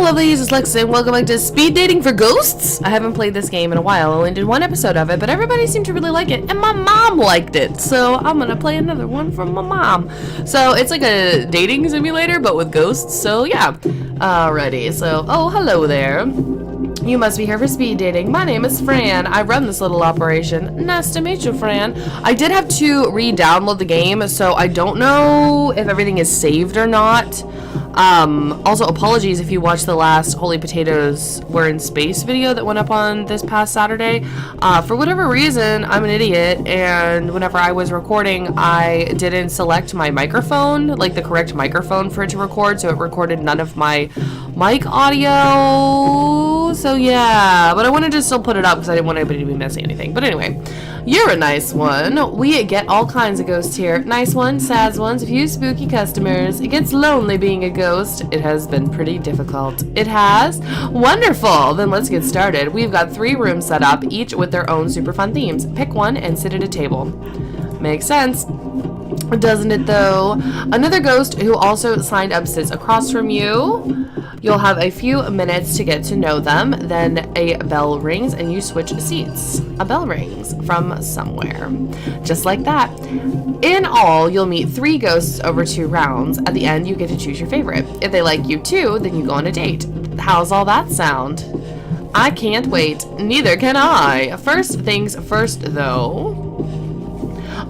lovelies, it's Lex and welcome back to Speed Dating for Ghosts. I haven't played this game in a while. I only did one episode of it, but everybody seemed to really like it, and my mom liked it, so I'm gonna play another one from my mom. So it's like a dating simulator, but with ghosts, so yeah. Alrighty, so, oh, hello there. You must be here for speed dating. My name is Fran. I run this little operation. Nice to meet you, Fran. I did have to re-download the game, so I don't know if everything is saved or not. Also, apologies if you watched the last Holy Potatoes Were in Space video that went up on this past Saturday. For whatever reason, I'm an idiot, and whenever I was recording, I didn't select my microphone, like the correct microphone for it to record, so it recorded none of my mic audio. So yeah, but I wanted to still put it up because I didn't want anybody to be missing anything. But anyway, you're a nice one. We get all kinds of ghosts here. Nice ones, sad ones, a few spooky customers. It gets lonely being a ghost. It has been pretty difficult. It has? Wonderful! Then let's get started. We've got 3 rooms set up, each with their own super fun themes. Pick one and sit at a table. Makes sense. Doesn't it though? Another ghost who also signed up sits across from you. You'll have a few minutes to get to know them, then a bell rings and you switch seats. A bell rings from somewhere. Just like that. In all, you'll meet 3 ghosts over 2 rounds. At the end, you get to choose your favorite. If they like you too, then you go on a date. How's all that sound? I can't wait. Neither can I. First things first though.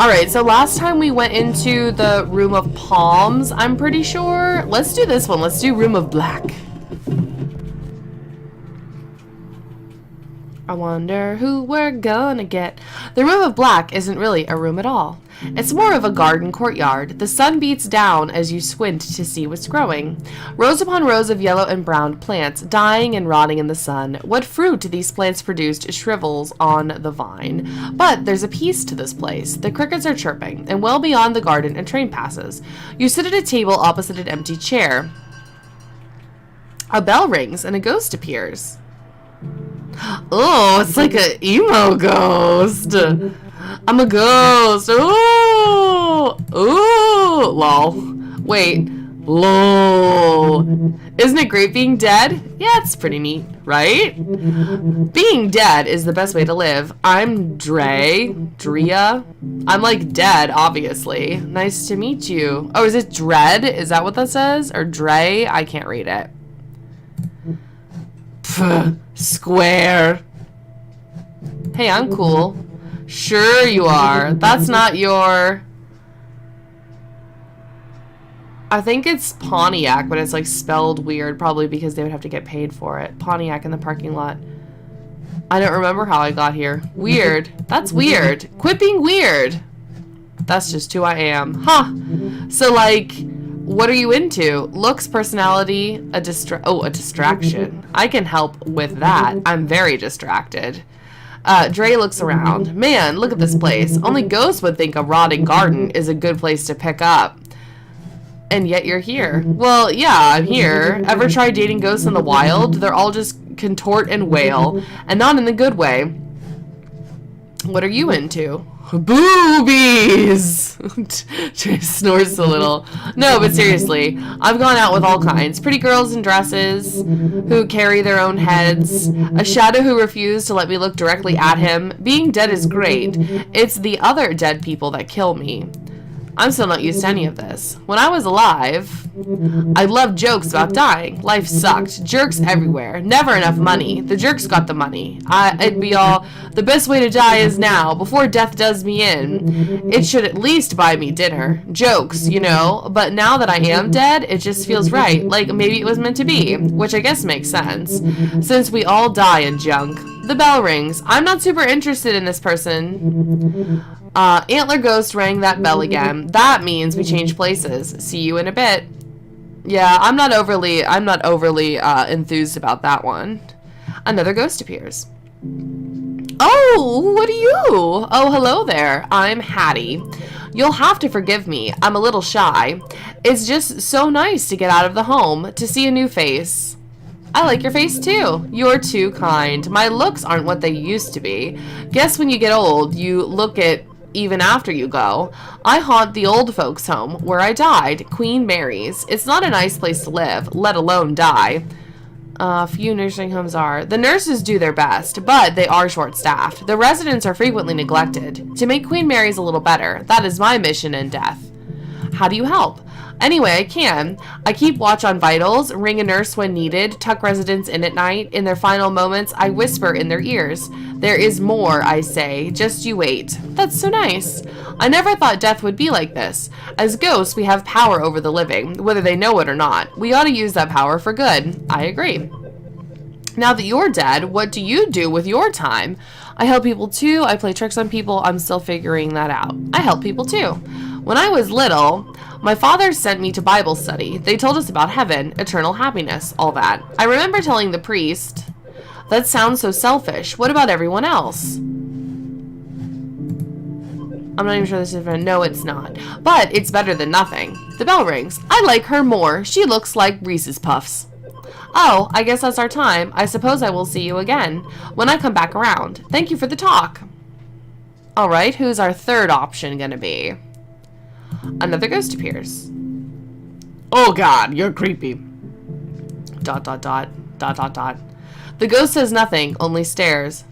Alright, so last time we went into the Room of Palms, I'm pretty sure. Let's do this one. Let's do Room of Black. I wonder who we're gonna get. The Room of Black isn't really a room at all. It's more of a garden courtyard. The sun beats down as you squint to see what's growing. Rows upon rows of yellow and brown plants, dying and rotting in the sun. What fruit these plants produced shrivels on the vine. But there's a peace to this place. The crickets are chirping, and well beyond the garden a train passes. You sit at a table opposite an empty chair. A bell rings and a ghost appears. Oh, it's like an emo ghost. I'm a ghost. Ooh. Ooh. Lol. Wait. Lol. Isn't it great being dead? Yeah, it's pretty neat, right? Being dead is the best way to live. I'm Drea. I'm like dead, obviously. Nice to meet you. Oh, is it Dread? Is that what that says? Or Dre? I can't read it. Pff, square. Hey, I'm cool. Sure you are. That's not your... I think it's Pontiac, but it's like spelled weird, probably because they would have to get paid for it. Pontiac in the parking lot. I don't remember how I got here. Weird. That's weird. Quit being weird. That's just who I am. Huh. So like, what are you into? Looks, personality, a distraction. I can help with that. I'm very distracted. Dre looks around. Man, look at this place. Only ghosts would think a rotting garden is a good place to pick up. And yet you're here. Well, yeah, I'm here. Ever try dating ghosts in the wild? They're all just contort and wail, and not in the good way. What are you into? Boobies! Trey snores a little. No, but seriously, I've gone out with all kinds. Pretty girls in dresses who carry their own heads. A shadow who refused to let me look directly at him. Being dead is great. It's the other dead people that kill me. I'm still not used to any of this. When I was alive, I loved jokes about dying. Life sucked. Jerks everywhere. Never enough money. The jerks got the money. It'd be all, the best way to die is now, before death does me in. It should at least buy me dinner. Jokes, you know. But now that I am dead, it just feels right. Like maybe it was meant to be. Which I guess makes sense. Since we all die in junk. The bell rings. I'm not super interested in this person. Antler Ghost rang that bell again. That means we change places. See you in a bit. Yeah, I'm not overly enthused about that one. Another ghost appears. Oh, what are you? Oh, hello there. I'm Hattie. You'll have to forgive me. I'm a little shy. It's just so nice to get out of the home, to see a new face. I like your face too. You're too kind. My looks aren't what they used to be. Guess when you get old, you look at even after you go. I haunt the old folks' home where I died, Queen Mary's. It's not a nice place to live, let alone die. Few nursing homes are. The nurses do their best, but they are short-staffed. The residents are frequently neglected. To make Queen Mary's a little better, that is my mission in death. How do you help? Anyway, I can. I keep watch on vitals, ring a nurse when needed, tuck residents in at night. In their final moments, I whisper in their ears. There is more, I say. Just you wait. That's so nice. I never thought death would be like this. As ghosts, we have power over the living, whether they know it or not. We ought to use that power for good. I agree. Now that you're dead, what do you do with your time? I help people too. I play tricks on people. I'm still figuring that out. I help people too. When I was little, my father sent me to Bible study. They told us about heaven, eternal happiness, all that. I remember telling the priest, that sounds so selfish. What about everyone else? I'm not even sure this is different. No, it's not. But it's better than nothing. The bell rings. I like her more. She looks like Reese's Puffs. Oh, I guess that's our time. I suppose I will see you again when I come back around. Thank you for the talk. All right, who's our third option gonna be? Another ghost appears. Oh God, you're creepy. ... The ghost says nothing, only stares. ...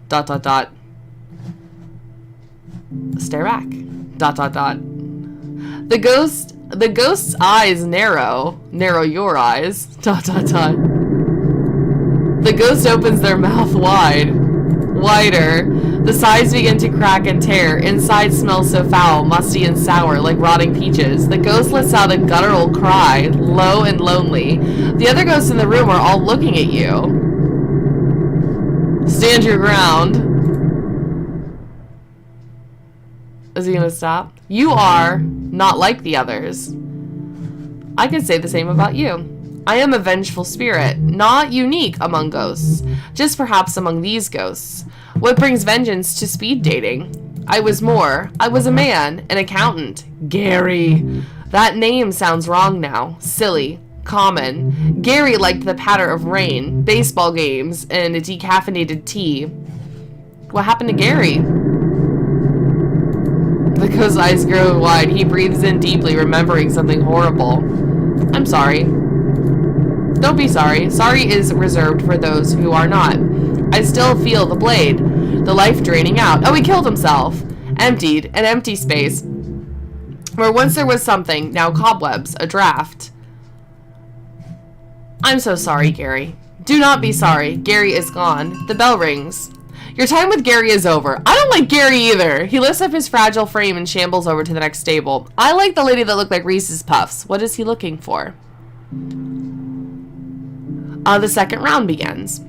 Stare back. ... The ghost's eyes narrow your eyes. ... The ghost opens their mouth wider. The sides begin to crack and tear. Inside smells so foul, musty and sour, like rotting peaches. The ghost lets out a guttural cry, low and lonely. The other ghosts in the room are all looking at you. Stand your ground. Is he gonna stop? You are not like the others. I could say the same about you. I am a vengeful spirit, not unique among ghosts, just perhaps among these ghosts. What brings vengeance to speed dating? I was more. I was a man, an accountant. Gary. That name sounds wrong now. Silly. Common. Gary liked the patter of rain, baseball games, and a decaffeinated tea. What happened to Gary? The ghost's eyes grow wide. He breathes in deeply, remembering something horrible. I'm sorry. Don't be sorry. Sorry is reserved for those who are not. I still feel the blade, the life draining out. Oh, he killed himself. Emptied, an empty space. Where once there was something, now cobwebs, a draft. I'm so sorry, Gary. Do not be sorry. Gary is gone. The bell rings. Your time with Gary is over. I don't like Gary either. He lifts up his fragile frame and shambles over to the next table. I like the lady that looked like Reese's Puffs. What is he looking for? The second round begins.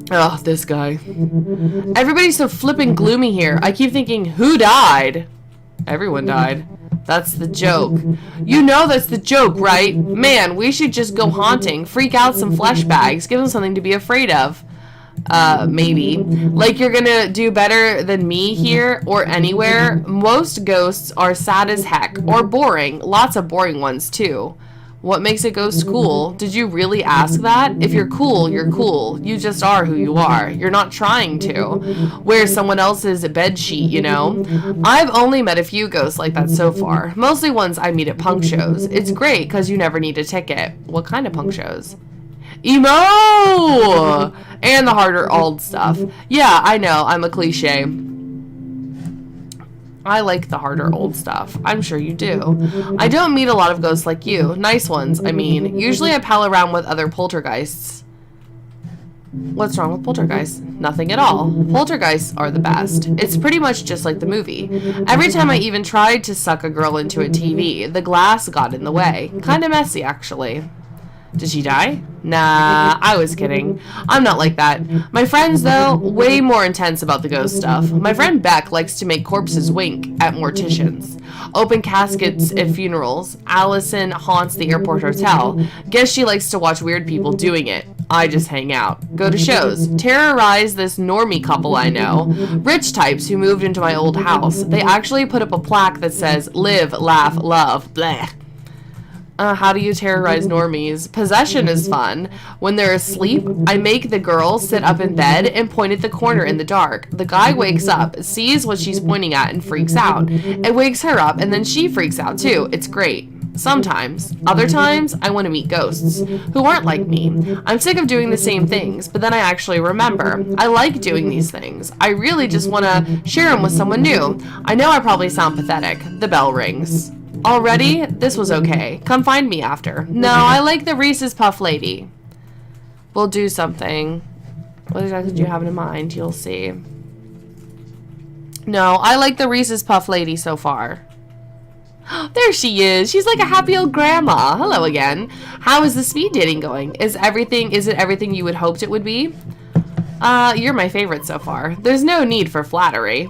Oh, this guy. Everybody's so flippin' gloomy here. I keep thinking, who died? Everyone died. That's the joke. You know that's the joke, right? Man, we should just go haunting. Freak out some flesh bags. Give them something to be afraid of. Maybe. Like you're gonna do better than me here or anywhere. Most ghosts are sad as heck. Or boring. Lots of boring ones, too. What makes a ghost cool? Did you really ask that? If you're cool, you're cool. You just are who you are. You're not trying to. Wear someone else's bed sheet, you know? I've only met a few ghosts like that so far. Mostly ones I meet at punk shows. It's great because you never need a ticket. What kind of punk shows? Emo! And the harder old stuff. Yeah, I know. I'm a cliche. I like the harder old stuff. I'm sure you do. I don't meet a lot of ghosts like you. Nice ones, I mean. Usually I pal around with other poltergeists. What's wrong with poltergeists? Nothing at all. Poltergeists are the best. It's pretty much just like the movie. Every time I even tried to suck a girl into a TV, the glass got in the way. Kinda messy, actually. Did she die? Nah, I was kidding. I'm not like that. My friends, though, way more intense about the ghost stuff. My friend Beck likes to make corpses wink at morticians. Open caskets at funerals. Allison haunts the airport hotel. Guess she likes to watch weird people doing it. I just hang out. Go to shows. Terrorize this normie couple I know. Rich types who moved into my old house. They actually put up a plaque that says, live, laugh, love, bleh. How do you terrorize normies? Possession is fun. When they're asleep, I make the girl sit up in bed and point at the corner in the dark. The guy wakes up, sees what she's pointing at, and freaks out. It wakes her up, and then she freaks out too. It's great. Sometimes. Other times, I want to meet ghosts who aren't like me. I'm sick of doing the same things, but then I actually remember. I like doing these things. I really just want to share them with someone new. I know I probably sound pathetic. The bell rings. Already? This was okay. Come find me after. No, I like the Reese's Puff Lady. We'll do something. What exactly do you have in mind? You'll see. No, I like the Reese's Puff Lady so far. There she is. She's like a happy old grandma. Hello again. How is the speed dating going? Is it everything you had hoped it would be? You're my favorite so far. There's no need for flattery.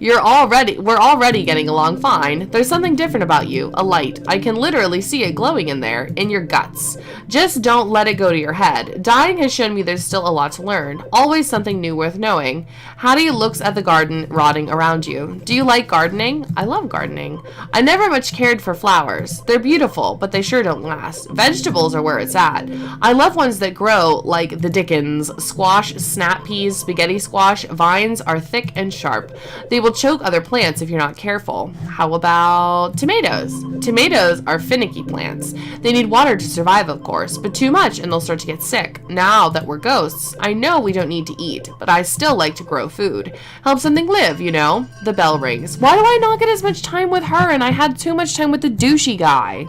We're already getting along fine. There's something different about you, a light. I can literally see it glowing in there, in your guts. Just don't let it go to your head. Dying has shown me there's still a lot to learn. Always something new worth knowing. Hattie looks at the garden rotting around you. Do you like gardening? I love gardening. I never much cared for flowers. They're beautiful, but they sure don't last. Vegetables are where it's at. I love ones that grow like the dickens. Squash, snap peas, spaghetti squash. Vines are thick and sharp. They will choke other plants if you're not careful. How about tomatoes? Tomatoes are finicky plants. They need water to survive, of course, but too much and they'll start to get sick. Now that we're ghosts, I know we don't need to eat, but I still like to grow food. Help something live, you know? The bell rings. Why do I not get as much time with her and I had too much time with the douchey guy?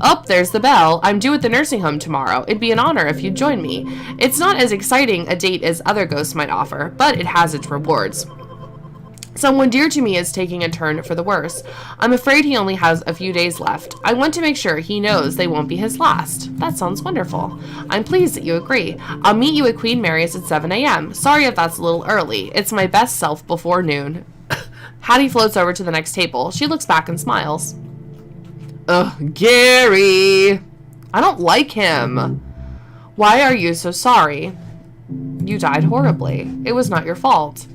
Oh, there's the bell. I'm due at the nursing home tomorrow. It'd be an honor if you'd join me. It's not as exciting a date as other ghosts might offer, but it has its rewards. Someone dear to me is taking a turn for the worse. I'm afraid he only has a few days left. I want to make sure he knows they won't be his last. That sounds wonderful. I'm pleased that you agree. I'll meet you at Queen Mary's at 7 a.m. Sorry if that's a little early. It's my best self before noon. Hattie floats over to the next table. She looks back and smiles. Ugh, Gary. I don't like him. Why are you so sorry? You died horribly. It was not your fault.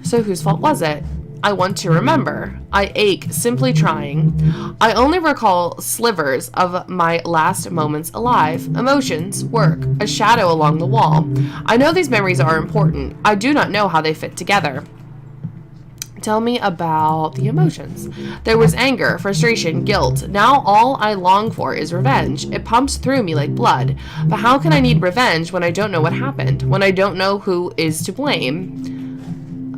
So whose fault was it? I want to remember. I ache simply trying. I only recall slivers of my last moments alive. Emotions, work, a shadow along the wall. I know these memories are important. I do not know how they fit together. Tell me about the emotions. There was anger, frustration, guilt. Now all I long for is revenge. It pumps through me like blood. But how can I need revenge when I don't know what happened? When I don't know who is to blame?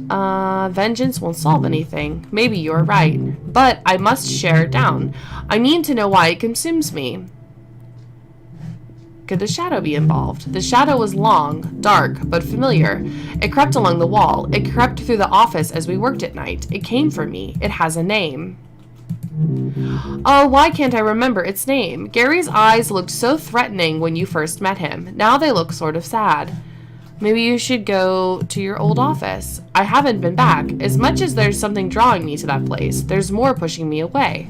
Vengeance won't solve anything. Maybe you're right. But I must share it down. I need to know why it consumes me. Could the shadow be involved? The shadow was long, dark, but familiar. It crept along the wall. It crept through the office as we worked at night. It came for me. It has a name. Oh, why can't I remember its name? Gary's eyes looked so threatening when you first met him. Now they look sort of sad. Maybe you should go to your old office. I haven't been back. As much as there's something drawing me to that place, there's more pushing me away.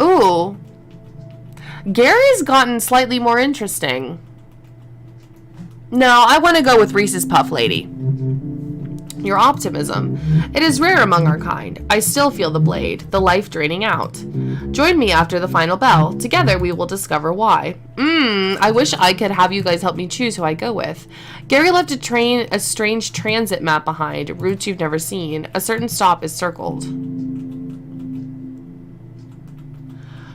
Ooh. Gary's gotten slightly more interesting. No, I want to go with Reese's Puff Lady. Your optimism. It is rare among our kind. I still feel the blade, the life draining out. Join me after the final bell. Together we will discover why. I wish I could have you guys help me choose who I go with. Gary left a strange transit map behind, routes you've never seen. A certain stop is circled.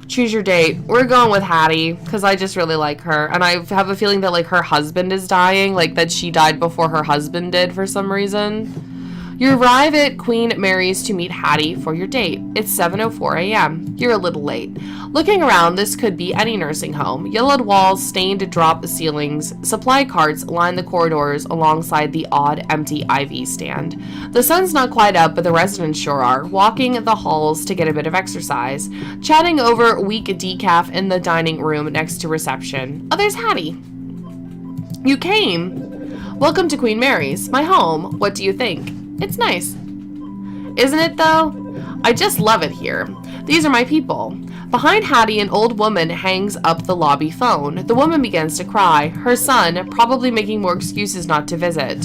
Choose your date. We're going with Hattie, because I just really like her. And I have a feeling that, like, her husband is dying. Like, that she died before her husband did for some reason. You arrive at Queen Mary's to meet Hattie for your date. It's 7:04 a.m. You're a little late. Looking around, this could be any nursing home. Yellowed walls, stained drop ceilings. Supply carts line the corridors alongside the odd empty IV stand. The sun's not quite up, but the residents sure are, walking the halls to get a bit of exercise, chatting over weak decaf in the dining room next to reception. Oh, there's Hattie. You came. Welcome to Queen Mary's, my home. What do you think? It's nice. Isn't it, though? I just love it here. These are my people. Behind Hattie, an old woman hangs up the lobby phone. The woman begins to cry. Her son, probably making more excuses not to visit.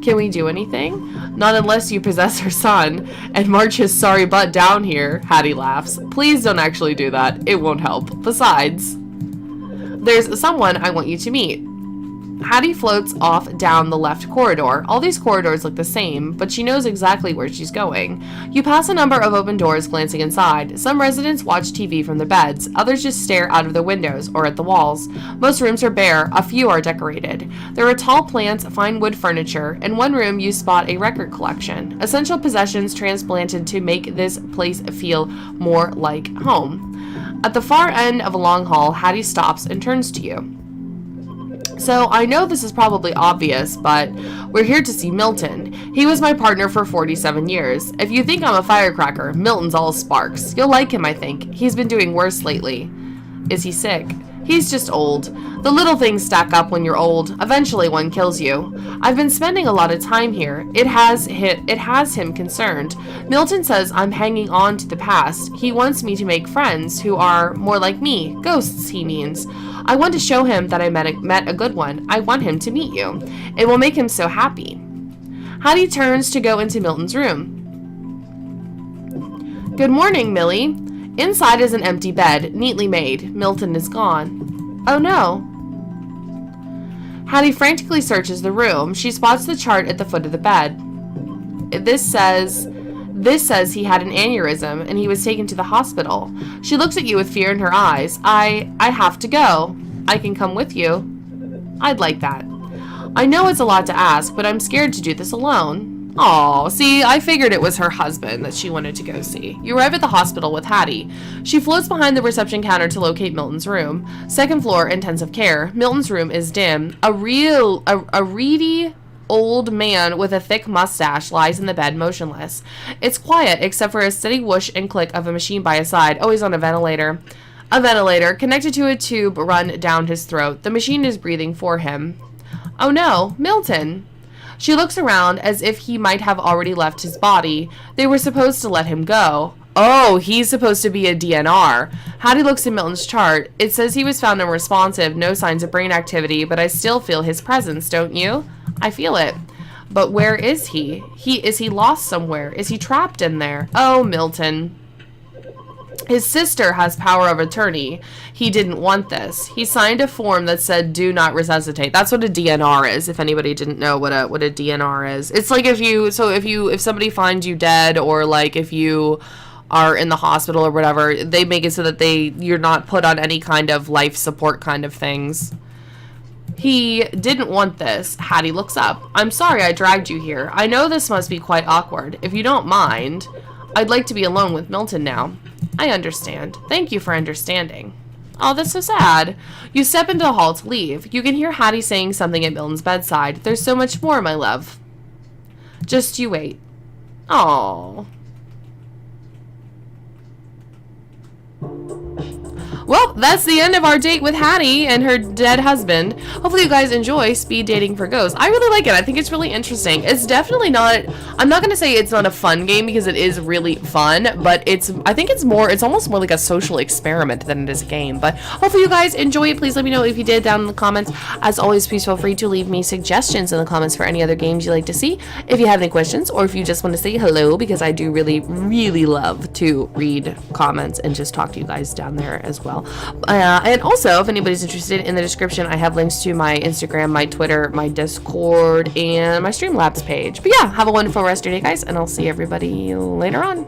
Can we do anything? Not unless you possess her son and march his sorry butt down here, Hattie laughs. Please don't actually do that. It won't help. Besides, there's someone I want you to meet. Hattie floats off down the left corridor. All these corridors look the same, but she knows exactly where she's going. You pass a number of open doors glancing inside. Some residents watch TV from their beds. Others just stare out of the windows or at the walls. Most rooms are bare. A few are decorated. There are tall plants, fine wood furniture. In one room, you spot a record collection. Essential possessions transplanted to make this place feel more like home. At the far end of a long hall, Hattie stops and turns to you. So, I know this is probably obvious, but we're here to see Milton. He was my partner for 47 years. If you think I'm a firecracker, Milton's all sparks. You'll like him, I think. He's been doing worse lately. Is he sick? He's just old. The little things stack up when you're old. Eventually one kills you. I've been spending a lot of time here. It has him concerned. Milton says I'm hanging on to the past. He wants me to make friends who are more like me. Ghosts, he means. I want to show him that I met a good one. I want him to meet you. It will make him so happy. Hattie turns to go into Milton's room. Good morning, Millie. Inside is an empty bed, neatly made. Milton is gone. Oh no. Hattie frantically searches the room. She spots the chart at the foot of the bed. This says he had an aneurysm and he was taken to the hospital. She looks at you with fear in her eyes. I have to go. I can come with you. I'd like that. I know it's a lot to ask, but I'm scared to do this alone. Aw, see, I figured it was her husband that she wanted to go see. You arrive at the hospital with Hattie. She floats behind the reception counter to locate Milton's room. Second floor, intensive care. Milton's room is dim. A reedy old man with a thick mustache lies in the bed motionless. It's quiet except for a steady whoosh and click of a machine by his side. Oh, he's on a ventilator. A ventilator connected to a tube run down his throat. The machine is breathing for him. Oh no, Milton. She looks around as if he might have already left his body. They were supposed to let him go. Oh, he's supposed to be a DNR. Hattie looks at Milton's chart. It says he was found unresponsive, no signs of brain activity, but I still feel his presence, don't you? I feel it. But where is he? Is he lost somewhere? Is he trapped in there? Oh, Milton. His sister has power of attorney. He didn't want this. He signed a form that said do not resuscitate. That's what a DNR is, if anybody didn't know what a DNR is. It's like if somebody finds you dead, or like if you are in the hospital or whatever, they make it so that you're not put on any kind of life support kind of things. He didn't want this. Hattie looks up. I'm sorry I dragged you here. I know this must be quite awkward. If you don't mind, I'd like to be alone with Milton now. I understand. Thank you for understanding. Oh, that's so sad. You step into the hall to leave. You can hear Hattie saying something at Milton's bedside. There's so much more, my love. Just you wait. Aww. Well, that's the end of our date with Hattie and her dead husband. Hopefully you guys enjoy speed dating for ghosts. I really like it. I think it's really interesting. It's definitely not, I'm not going to say it's not a fun game because it is really fun, but I think it's almost more like a social experiment than it is a game. But hopefully you guys enjoy it. Please let me know if you did down in the comments. As always, please feel free to leave me suggestions in the comments for any other games you'd like to see. If you have any questions, or if you just want to say hello, because I do really, really love to read comments and just talk to you guys down there as well. And also, if anybody's interested, in the description I have links to my Instagram, my Twitter, my Discord, and my Streamlabs page. But yeah, have a wonderful rest of your day, guys, and I'll see everybody later on.